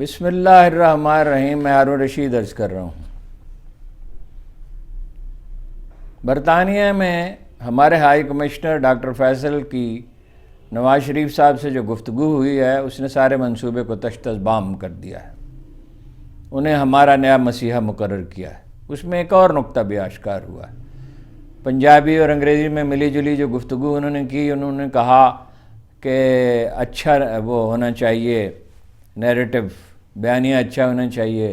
بسم اللہ الرحمن الرحیم۔ میں ہارون رشید عرض کر رہا ہوں۔ برطانیہ میں ہمارے ہائی کمشنر ڈاکٹر فیصل کی نواز شریف صاحب سے جو گفتگو ہوئی ہے اس نے سارے منصوبے کو تشت بام کر دیا ہے۔ انہیں ہمارا نیا مسیحا مقرر کیا ہے۔ اس میں ایک اور نقطہ بھی آشکار ہوا ہے۔ پنجابی اور انگریزی میں ملی جلی جو گفتگو انہوں نے کی، انہوں نے کہا کہ اچھا وہ ہونا چاہیے، نیریٹو بیانیہ اچھا ہونا چاہیے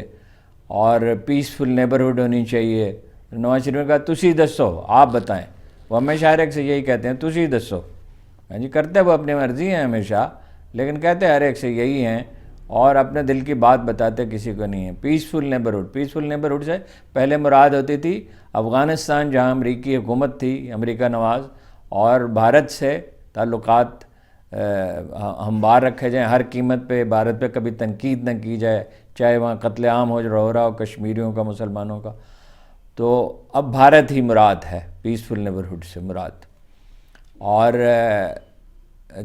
اور پیسفل نیبرہڈ ہونی چاہیے۔ نواز شریف نے کہا تسی دسو، آپ بتائیں۔ وہ ہمیشہ ہر ایک سے یہی کہتے ہیں، تسی دسو۔ ہاں جی، کرتے وہ اپنی مرضی ہیں ہمیشہ، لیکن کہتے ہر ایک سے یہی ہیں اور اپنے دل کی بات بتاتے کسی کو نہیں ہے۔ پیسفل نیبرہڈ، پیسفل نیبرہڈ سے پہلے مراد ہوتی تھی افغانستان، جہاں امریکی حکومت تھی، امریکہ نواز، اور بھارت سے تعلقات ہموار رکھے جائیں، ہر قیمت پہ بھارت پہ کبھی تنقید نہ کی جائے، چاہے وہاں قتل عام ہو رہا ہو کشمیریوں کا، مسلمانوں کا۔ تو اب بھارت ہی مراد ہے پیسفل نیبرہڈ سے مراد۔ اور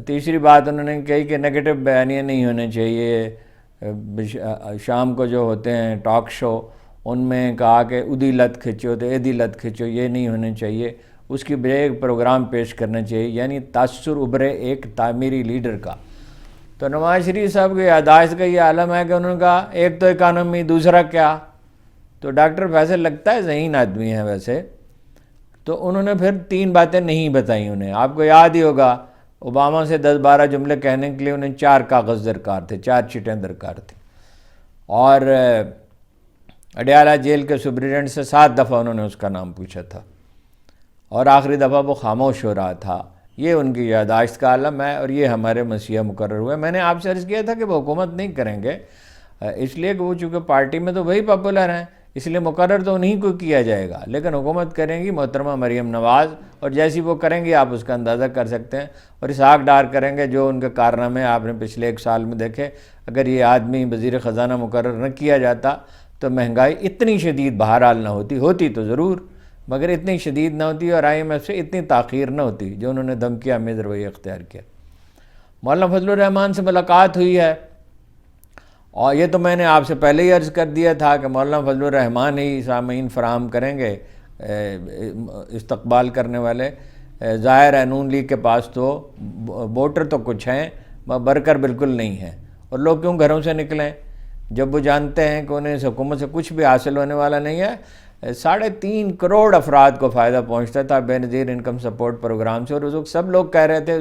تیسری بات انہوں نے کہی کہ نیگیٹو بیانیہ نہیں ہونے چاہیے۔ شام کو جو ہوتے ہیں ٹاک شو، ان میں کہا کہ ادی لت کھچو تو ایدی لت کھچو، یہ نہیں ہونے چاہیے۔ اس کی بجائے ایک پروگرام پیش کرنا چاہیے، یعنی تاثر ابھرے ایک تعمیری لیڈر کا۔ تو نواز شریف صاحب کی یاداشت کا یہ عالم ہے کہ انہوں نے کہا ایک تو اکانومی، دوسرا کیا؟ تو ڈاکٹر فیصل لگتا ہے ذہین آدمی ہیں ویسے، تو انہوں نے پھر 3 باتیں نہیں بتائیں انہیں۔ آپ کو یاد ہی ہوگا اوباما سے 10-12 جملے کہنے کے لیے انہیں 4 کاغذ درکار تھے، 4 چٹیں درکار تھیں، اور اڈیالہ جیل کے سپرنٹینڈنٹ سے 7 دفعہ انہوں نے اس کا نام پوچھا تھا، اور آخری دفعہ وہ خاموش ہو رہا تھا۔ یہ ان کی یاداشت کا عالم ہے، اور یہ ہمارے مسیحا مقرر ہوئے۔ میں نے آپ سے عرض کیا تھا کہ وہ حکومت نہیں کریں گے، اس لیے کہ وہ چونکہ پارٹی میں تو وہی پاپولر ہیں، اس لیے مقرر تو انہیں کو کیا جائے گا، لیکن حکومت کریں گی محترمہ مریم نواز، اور جیسی وہ کریں گی آپ اس کا اندازہ کر سکتے ہیں۔ اور اسحاق ڈار کریں گے، جو ان کے کارنامے آپ نے پچھلے 1 سال میں دیکھے۔ اگر یہ آدمی وزیر خزانہ مقرر نہ کیا جاتا تو مہنگائی اتنی شدید بہرحال نہ ہوتی تو ضرور، مگر اتنی شدید نہ ہوتی، اور IMF سے اتنی تاخیر نہ ہوتی جو انہوں نے دھمکی آمیز رویہ اختیار کیا۔ مولانا فضل الرحمان سے ملاقات ہوئی ہے، اور یہ تو میں نے آپ سے پہلے ہی عرض کر دیا تھا کہ مولانا فضل الرحمان ہی سامعین فراہم کریں گے استقبال کرنے والے۔ ظاہر ہے نون لیگ کے پاس تو ووٹر تو کچھ ہیں، برکر بالکل نہیں ہیں، اور لوگ کیوں گھروں سے نکلیں جب وہ جانتے ہیں کہ انہیں اس حکومت سے کچھ بھی حاصل ہونے والا نہیں ہے۔ 3.5 کروڑ افراد کو فائدہ پہنچتا تھا بے نظیر انکم سپورٹ پروگرام سے، اور اس وقت سب لوگ کہہ رہے تھے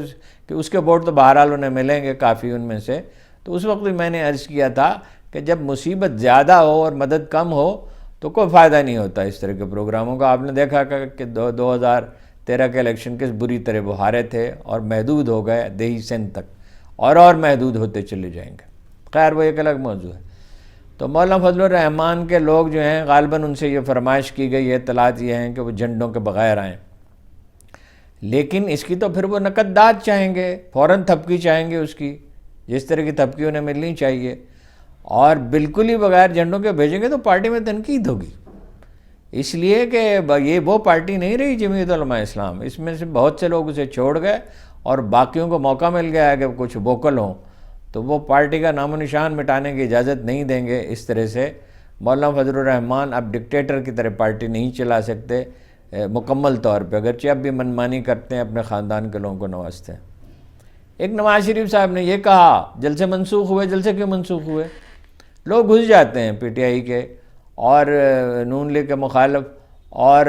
کہ اس کے ووٹ تو بہرحال انہیں ملیں گے کافی ان میں سے۔ تو اس وقت بھی میں نے عرض کیا تھا کہ جب مصیبت زیادہ ہو اور مدد کم ہو تو کوئی فائدہ نہیں ہوتا اس طرح کے پروگراموں کا۔ آپ نے دیکھا کہ 2013 کے الیکشن کس بری طرح وہ ہارے تھے، اور محدود ہو گئے دیہی سندھ تک، اور محدود ہوتے چلے جائیں گے۔ خیر وہ ایک الگ موضوع ہے۔ تو مولانا فضل الرحمان کے لوگ جو ہیں غالباً ان سے یہ فرمائش کی گئی ہے، اطلاعات یہ ہیں کہ وہ جھنڈوں کے بغیر آئیں، لیکن اس کی تو پھر وہ نقد داد چاہیں گے، فوراً تھپکی چاہیں گے اس کی، جس طرح کی تھپکی انہیں ملنی چاہیے، اور بالکل ہی بغیر جھنڈوں کے بھیجیں گے تو پارٹی میں تنقید ہوگی، اس لیے کہ یہ وہ پارٹی نہیں رہی جمعیت علماء اسلام۔ اس میں سے بہت سے لوگ اسے چھوڑ گئے اور باقیوں کو موقع مل گیا ہے کہ کچھ ووکل ہوں، تو وہ پارٹی کا نام و نشان مٹانے کی اجازت نہیں دیں گے۔ اس طرح سے مولانا فضل الرحمان اب ڈکٹیٹر کی طرح پارٹی نہیں چلا سکتے مکمل طور پہ، اگرچہ اب بھی منمانی کرتے ہیں، اپنے خاندان کے لوگوں کو نوازتے ہیں۔ ایک نواز شریف صاحب نے یہ کہا جلسے منسوخ ہوئے، جلسے کیوں منسوخ ہوئے؟ لوگ گھس جاتے ہیں PTI کے اور نون لیگ کے مخالف، اور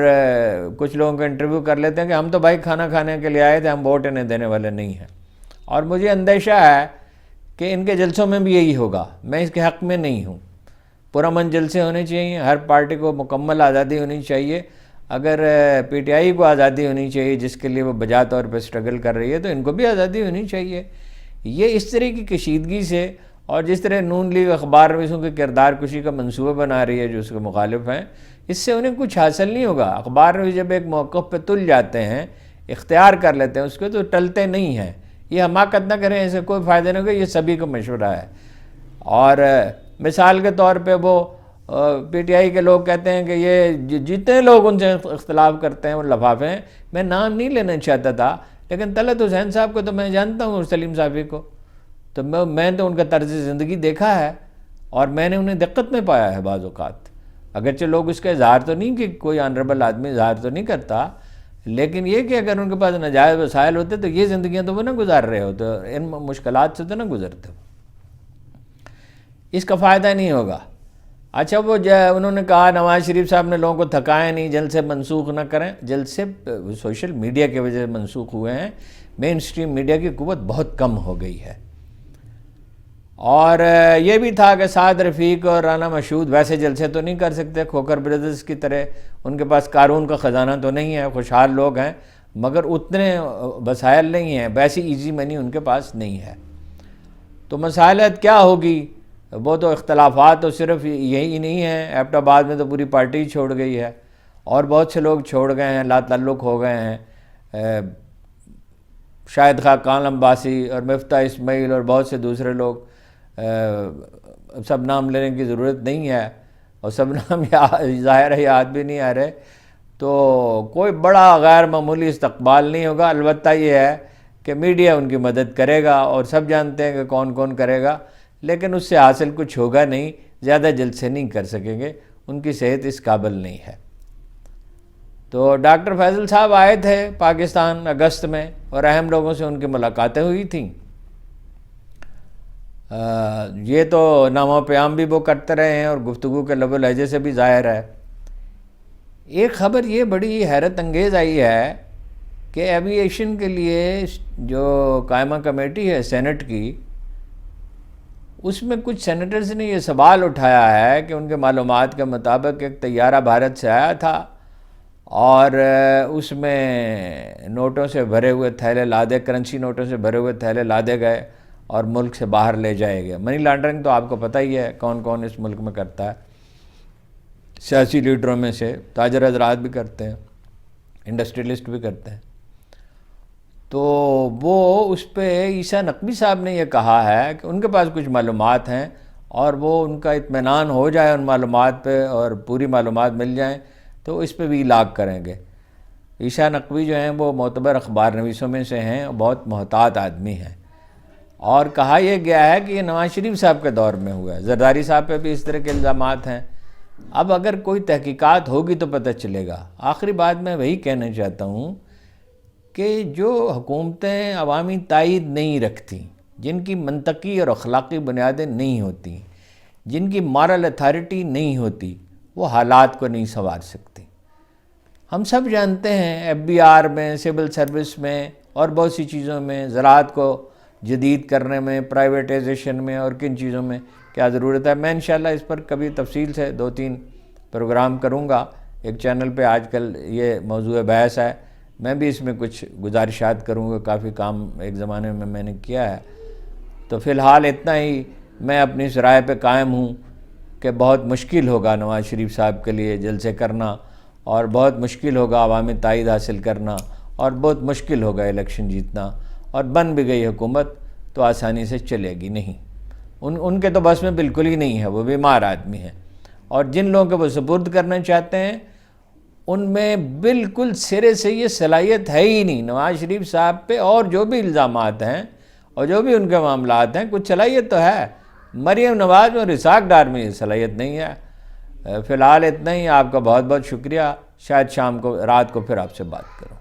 کچھ لوگوں کو انٹرویو کر لیتے ہیں کہ ہم تو بھائی کھانا کھانے کے لیے آئے تھے، ہم ووٹ انہیں دینے والے نہیں ہیں۔ اور مجھے اندیشہ ہے کہ ان کے جلسوں میں بھی یہی ہوگا۔ میں اس کے حق میں نہیں ہوں۔ پرامن جلسے ہونے چاہیے، ہر پارٹی کو مکمل آزادی ہونی چاہیے۔ اگر PTI کو آزادی ہونی چاہیے جس کے لیے وہ بجا طور پہ اسٹرگل کر رہی ہے، تو ان کو بھی آزادی ہونی چاہیے۔ یہ اس طرح کی کشیدگی سے، اور جس طرح نون لیگ اخبار نویسوں کی کردار کشی کا منصوبہ بنا رہی ہے جو اس کے مخالف ہیں، اس سے انہیں کچھ حاصل نہیں ہوگا۔ اخبار نویس جب ایک موقف پہ تل جاتے ہیں، اختیار کر لیتے ہیں اس کو، تو ٹلتے نہیں ہیں۔ یہ حماقت نہ کریں، اسے کوئی فائدہ نہیں ہوگا، یہ سبھی کو مشورہ ہے۔ اور مثال کے طور پہ وہ PTI کے لوگ کہتے ہیں کہ یہ جتنے لوگ ان سے اختلاف کرتے ہیں وہ لفافے ہیں۔ میں نام نہیں لینا چاہتا تھا، لیکن طلعت حسین صاحب کو تو میں جانتا ہوں، اور سلیم صافی کو تو میں تو ان کا طرز زندگی دیکھا ہے، اور میں نے انہیں دقت میں پایا ہے بعض اوقات، اگرچہ لوگ اس کا اظہار تو نہیں، کہ کوئی آنریبل آدمی اظہار تو نہیں کرتا، لیکن یہ کہ اگر ان کے پاس ناجائز وسائل ہوتے تو یہ زندگیاں تو وہ نہ گزار رہے ہوتے، ان مشکلات سے تو نہ گزرتے، اس کا فائدہ نہیں ہوگا۔ اچھا وہ انہوں نے کہا نواز شریف صاحب نے لوگوں کو تھکائے نہیں، جلسے منسوخ نہ کریں، جلسے سوشل میڈیا کی وجہ سے منسوخ ہوئے ہیں، مین اسٹریم میڈیا کی قوت بہت کم ہو گئی ہے۔ اور یہ بھی تھا کہ سعد رفیق اور رانا مشہود ویسے جلسے تو نہیں کر سکتے کھوکھر بردرز کی طرح، ان کے پاس قارون کا خزانہ تو نہیں ہے، خوشحال لوگ ہیں مگر اتنے وسائل نہیں ہیں، ویسی ایزی منی ان کے پاس نہیں ہے۔ تو مسائلت کیا ہوگی؟ وہ تو اختلافات تو صرف یہی نہیں ہیں، ایبٹ آباد میں تو پوری پارٹی چھوڑ گئی ہے اور بہت سے لوگ چھوڑ گئے ہیں، لا تعلق ہو گئے ہیں، شاہد خاقان عباسی اور مفتاح اسماعیل اور بہت سے دوسرے لوگ، سب نام لینے کی ضرورت نہیں ہے، اور سب نام ظاہر ہے یاد بھی نہیں آ رہے، تو کوئی بڑا غیر معمولی استقبال نہیں ہوگا۔ البتہ یہ ہے کہ میڈیا ان کی مدد کرے گا اور سب جانتے ہیں کہ کون کون کرے گا، لیکن اس سے حاصل کچھ ہوگا نہیں، زیادہ جلسے نہیں کر سکیں گے، ان کی صحت اس قابل نہیں ہے۔ تو ڈاکٹر فیصل صاحب آئے تھے پاکستان اگست میں اور اہم لوگوں سے ان کی ملاقاتیں ہوئی تھیں، یہ تو نامہ پیام بھی وہ کرتے رہے ہیں اور گفتگو کے لب و لہجے سے بھی ظاہر ہے۔ ایک خبر یہ بڑی حیرت انگیز آئی ہے کہ ایوییشن کے لیے جو قائمہ کمیٹی ہے سینٹ کی، اس میں کچھ سینیٹرز نے یہ سوال اٹھایا ہے کہ ان کے معلومات کے مطابق ایک طیارہ بھارت سے آیا تھا اور اس میں نوٹوں سے بھرے ہوئے تھیلے لادے، کرنسی نوٹوں سے بھرے ہوئے تھیلے لادے گئے اور ملک سے باہر لے جائے گئے۔ منی لانڈرنگ تو آپ کو پتہ ہی ہے کون کون اس ملک میں کرتا ہے، سیاسی لیڈروں میں سے تاجر حضرات بھی کرتے ہیں، انڈسٹریلسٹ بھی کرتے ہیں۔ تو وہ اس پہ عیسیٰ نقوی صاحب نے یہ کہا ہے کہ ان کے پاس کچھ معلومات ہیں اور وہ ان کا اطمینان ہو جائے ان معلومات پہ اور پوری معلومات مل جائیں تو اس پہ بھی لاگ کریں گے۔ عیسیٰ نقوی جو ہیں وہ معتبر اخبار نویسوں میں سے ہیں، بہت محتاط آدمی ہیں، اور کہا یہ گیا ہے کہ یہ نواز شریف صاحب کے دور میں ہوا ہے، زرداری صاحب پہ بھی اس طرح کے الزامات ہیں۔ اب اگر کوئی تحقیقات ہوگی تو پتہ چلے گا۔ آخری بات میں وہی کہنا چاہتا ہوں کہ جو حکومتیں عوامی تائید نہیں رکھتی، جن کی منطقی اور اخلاقی بنیادیں نہیں ہوتی، جن کی مارل اتھارٹی نہیں ہوتی، وہ حالات کو نہیں سنوار سکتی۔ ہم سب جانتے ہیں ایف بی آر میں، سول سروس میں اور بہت سی چیزوں میں، زراعت کو جدید کرنے میں، پرائیویٹائزیشن میں اور کن چیزوں میں کیا ضرورت ہے۔ میں انشاءاللہ اس پر کبھی تفصیل سے 2-3 پروگرام کروں گا۔ ایک چینل پہ آج کل یہ موضوع بحث ہے، میں بھی اس میں کچھ گزارشات کروں گا، کافی کام ایک زمانے میں نے کیا ہے۔ تو فی الحال اتنا ہی، میں اپنی اس رائے پہ قائم ہوں کہ بہت مشکل ہوگا نواز شریف صاحب کے لیے جلسے کرنا، اور بہت مشکل ہوگا عوامی تائید حاصل کرنا، اور بہت مشکل ہوگا الیکشن جیتنا، اور بن بھی گئی حکومت تو آسانی سے چلے گی نہیں۔ ان کے تو بس میں بالکل ہی نہیں ہے، وہ بیمار آدمی ہیں، اور جن لوگوں کو وہ سپرد کرنا چاہتے ہیں ان میں بالکل سرے سے یہ صلاحیت ہے ہی نہیں۔ نواز شریف صاحب پہ اور جو بھی الزامات ہیں اور جو بھی ان کے معاملات ہیں، کچھ صلاحیت تو ہے، مریم نواز اور اسحاق ڈار میں یہ صلاحیت نہیں ہے۔ فی الحال اتنا ہی، آپ کا بہت بہت شکریہ، شاید شام کو رات کو پھر آپ سے بات کروں۔